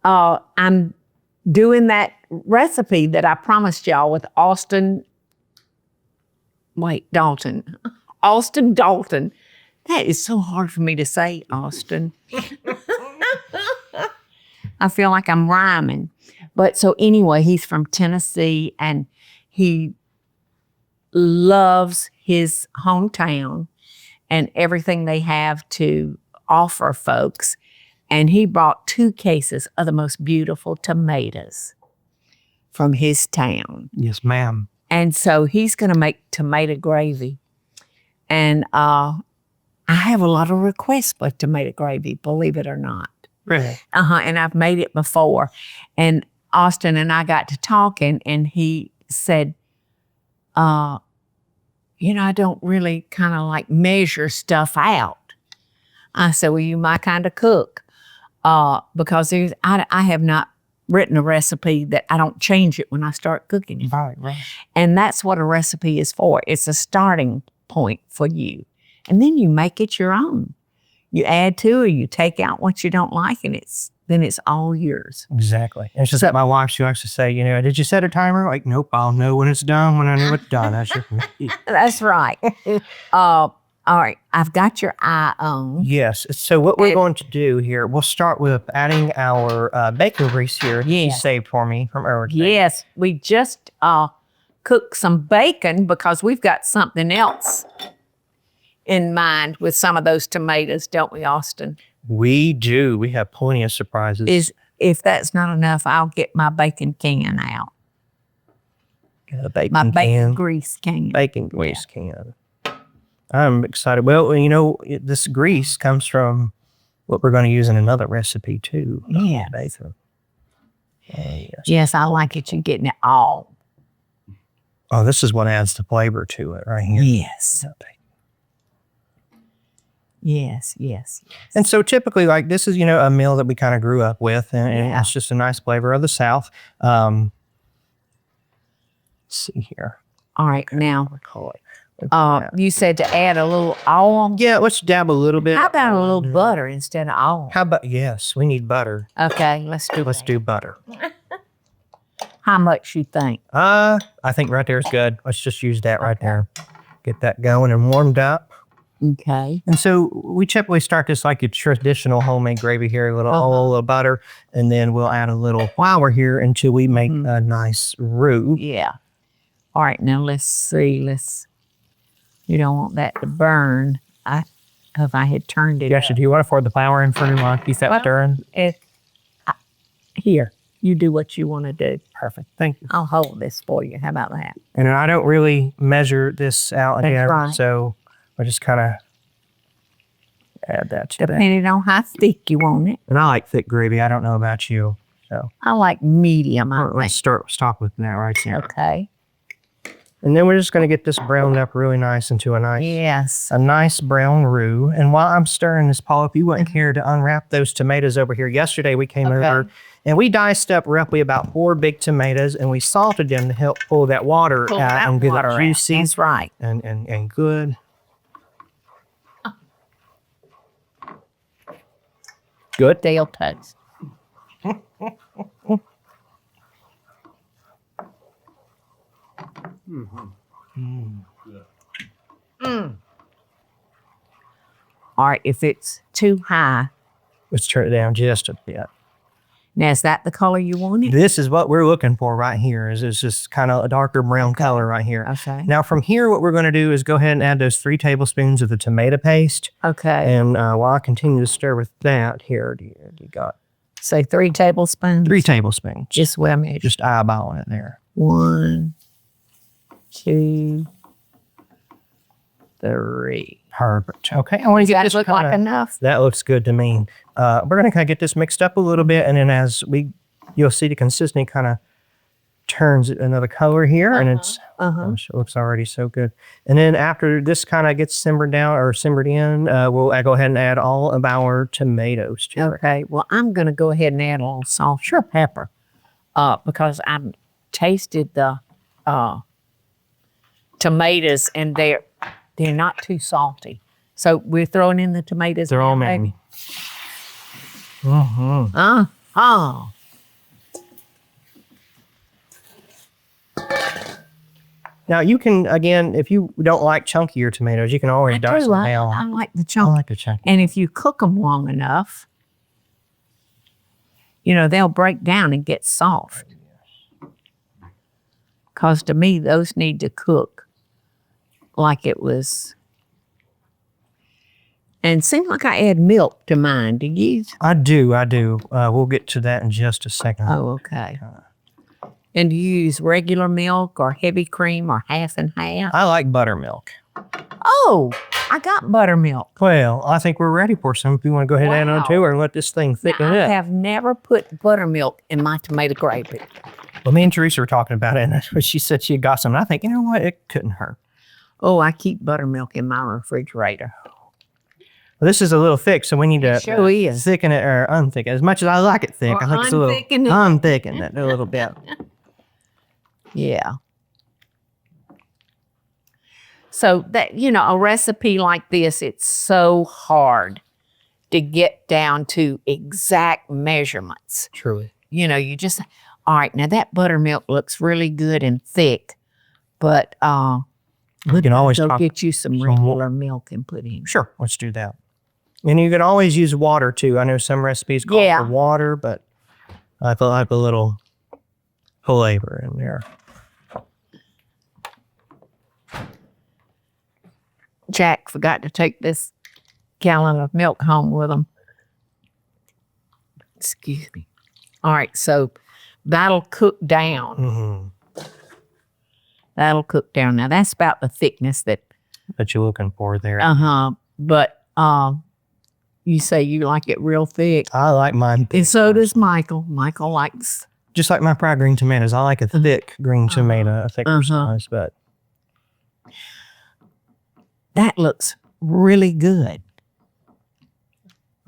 I'm doing that recipe that I promised y'all with Austin Dalton. Austin Dalton. That is so hard for me to say, Austin. I feel like I'm rhyming. But so anyway, he's from Tennessee and he loves his hometown and everything they have to offer folks. And he brought 2 cases of the most beautiful tomatoes from his town. Yes, ma'am. And so he's going to make tomato gravy. And I have a lot of requests for tomato gravy, believe it or not. Really? And I've made it before. And Austin and I got to talking, and he said, I don't really kind of like measure stuff out. I said, well, you my kind of cook. Because I have not written a recipe that I don't change it when I start cooking it. Right. And that's what a recipe is for. It's a starting point for you. And then you make it your own. You add to or you take out what you don't like, and then it's all yours. Exactly. And it's just like my wife, she likes to say, did you set a timer? Like, nope, I'll know when it's done when I know it's done. That's just me. That's right. All right, I've got your eye on. Yes. So what we're going to do here, we'll start with adding our bacon grease here. You saved for me from earlier today. Yes, we just cooked some bacon because we've got something else in mind with some of those tomatoes, don't we, Austin? We do. We have plenty of surprises. If that's not enough, I'll get my bacon can out. Bacon grease can. Bacon grease can. I'm excited. Well, this grease comes from what we're going to use in another recipe too. Yeah. Bacon. Yes, I like it. You're getting it all. Oh, this is what adds the flavor to it right here. Yes. Yes. And so typically, like, this is, a meal that we kind of grew up with, and it's just a nice flavor of the South. Let's see here. All right, now, you said to add a little oil. Yeah, let's dab a little bit. How about a little butter instead of oil? Yes, we need butter. Okay, let's do butter. How much you think? I think right there is good. Let's just use that right there. Get that going and warmed up. Okay. And so we typically start this like a traditional homemade gravy here, a little oil, a little butter, and then we'll add a little flour here until we make a nice roux. Yeah. All right, now let's see. You don't want that to burn. If I had turned it Gotcha. Do you want to pour the flour in for me while I keep that stirring? Here, you do what you want to do. Perfect. Thank you. I'll hold this for you. How about that? And I don't really measure this out here, right. So I just kind of add that to that. Depending on how thick you want it. And I like thick gravy. I don't know about you. So I like medium. Let's stop with that right there. Okay. And then we're just going to get this browned up really nice into a nice brown roux. And while I'm stirring this, Paula, if you wouldn't care to unwrap those tomatoes over here. Yesterday we came over and we diced up roughly about 4 big tomatoes, and we salted them to help pull that water out and get it juicy. That's right. And good. Good. They'll toast. All right, if it's too high. Let's turn it down just a bit. Now, is that the color you wanted? This is what we're looking for right here. Is just kind of a darker brown color right here. Okay. Now, from here, what we're going to do is go ahead and add those 3 tablespoons of the tomato paste. Okay. And while I continue to stir with that, here, you got? Say 3 tablespoons? 3 tablespoons. Just well measured. Just eyeballing it there. 1, 2, 3. Perfect. Okay. I want to get this look like enough. That looks good to me. We're going to kind of get this mixed up a little bit, and then you'll see the consistency kind of turns another color here, and it looks already so good. And then after this kind of gets simmered in, we'll go ahead and add all of our tomatoes to it. Okay. Well, I'm going to go ahead and add a little salt, pepper, because I tasted the tomatoes, and they're not too salty. So we're throwing in the tomatoes. They're all made. Now you can, again, if you don't like chunkier tomatoes, you can always dice them down. I like the chunky. I like the chunky. And if you cook them long enough, you know, they'll break down and get soft. Because to me, those need to cook like it was. And it seems like I add milk to mine. Do you? I do. We'll get to that in just a second. Oh, okay. And do you use regular milk or heavy cream or half and half? I like buttermilk. Oh, I got buttermilk. Well, I think we're ready for some. If you want to go ahead and add on to, or let this thing thicken I up. have never put buttermilk in my tomato gravy. Well, me and Teresa were talking about it, and she said she had got some. And I think, you know what? It couldn't hurt. Oh, I keep buttermilk in my refrigerator. Well, this is a little thick, so we need to thicken it or unthicken it. As much as I like it thick, I think it's a little unthicken it a little bit. Yeah. So that, you know, a recipe like this, it's so hard to get down to exact measurements. Truly. You know, you just, all right, now that buttermilk looks really good and thick, but we can always go get you some regular milk and put in. Sure, let's do that. And you can always use water too. I know some recipes call for water, but I feel like a little flavor in there. Jack forgot to take this gallon of milk home with him. Excuse me. All right, so that'll cook down. Mm-hmm. That'll cook down. Now, that's about the thickness that you're looking for there. But you say you like it real thick. I like mine thick. And so does Michael. Michael likes... Just like my fried green tomatoes. I like a thick green tomato, a thicker size, but... That looks really good.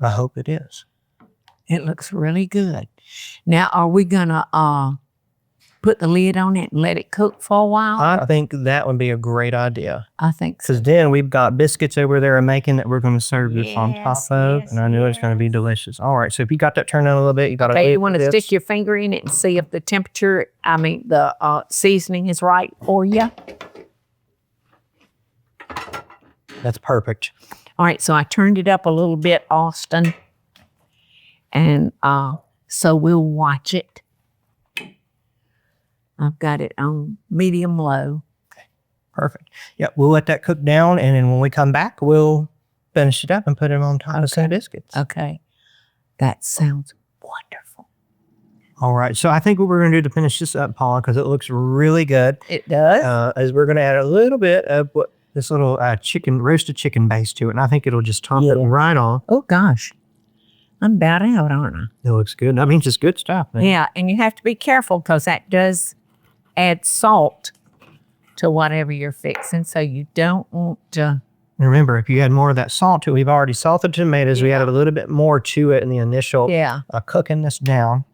I hope it is. It looks really good. Now, are we going to put the lid on it and let it cook for a while? I think that would be a great idea. I think so. Because then we've got biscuits over there making that we're going to serve this on top of, and I know it's going to be delicious. All right, so if you got that turned on a little bit, you got to you want to stick your finger in it and see if the temperature, the seasoning is right for you. That's perfect. All right, so I turned it up a little bit, Austin. And so we'll watch it. I've got it on medium-low. Okay, perfect. Yeah, we'll let that cook down, and then when we come back, we'll finish it up and put it on top of some biscuits. Okay. That sounds wonderful. All right, so I think what we're going to do to finish this up, Paula, because it looks really good. It does. Is we're going to add a little bit of this little roasted chicken base to it, and I think it'll just top it right off. Oh, gosh. I'm about out, aren't I? It looks good. That means it's good stuff. Man. Yeah, and you have to be careful because that does add salt to whatever you're fixing, so you don't want to... Remember, if you add more of that salt to it, we've already salted tomatoes. We added a little bit more to it in the initial cooking this down.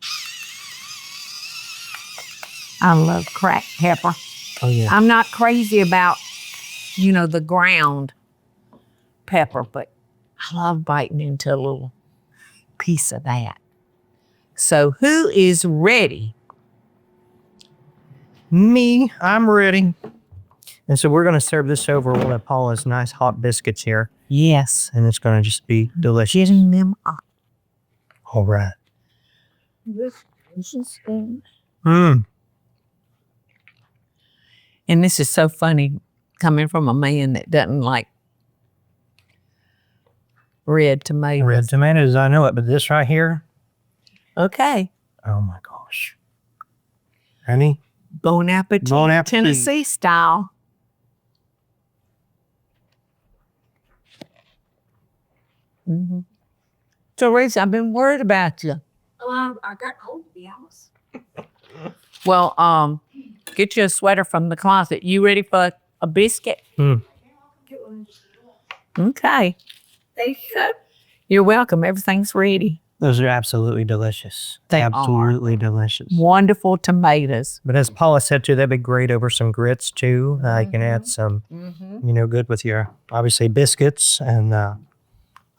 I love cracked pepper. Oh, yeah. I'm not crazy about, the ground pepper, but I love biting into a little piece of that. So who is ready? Me, I'm ready. And so we're going to serve this over one of Paula's nice hot biscuits here. Yes. And it's going to just be delicious. Getting them up. All right. This is good. Mmm. And this is so funny coming from a man that doesn't like red tomatoes. Red tomatoes, I know it, but this right here. Okay. Oh my gosh. Ready? Bon appetit. Bon appetit. Tennessee style. Mm-hmm. Teresa, I've been worried about you. Well, I got cold to the house. Well, get you a sweater from the closet. You ready for a biscuit? Okay. Thank you. You're welcome. Everything's ready. Those are absolutely delicious. They absolutely delicious. Wonderful tomatoes. But as Paula said too, that'd be great over some grits too. You can add some, good with your, obviously, biscuits. And I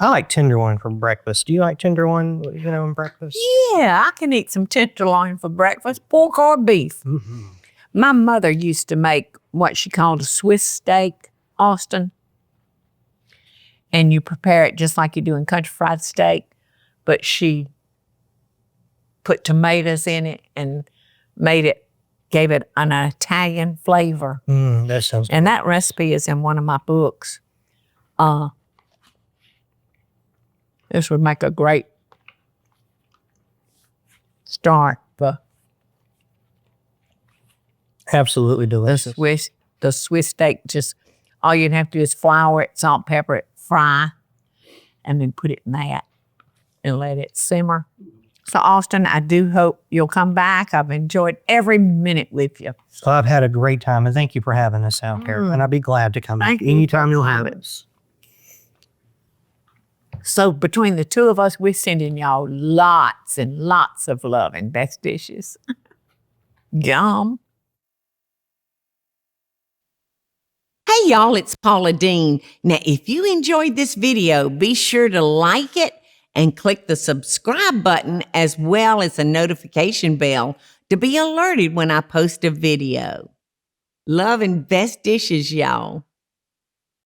like tenderloin for breakfast. Do you like tenderloin, in breakfast? Yeah, I can eat some tenderloin for breakfast, pork or beef. Mm-hmm. My mother used to make what she called a Swiss steak, Austin. And you prepare it just like you do in country fried steak, but she put tomatoes in it and gave it an Italian flavor. That sounds And that recipe is in one of my books. This would make a great start for absolutely delicious. the Swiss steak. Just all you'd have to do is flour it, salt, pepper it, fry, and then put it in that and let it simmer. So, Austin, I do hope you'll come back. I've enjoyed every minute with you. So I've had a great time, and thank you for having us out here. And I'd be glad to come back anytime you'll have it. So between the two of us, we're sending y'all lots and lots of love and best dishes. Yum. Hey y'all, it's Paula Deen. Now, if you enjoyed this video, be sure to like it and click the subscribe button as well as the notification bell to be alerted when I post a video. Love and best dishes, y'all.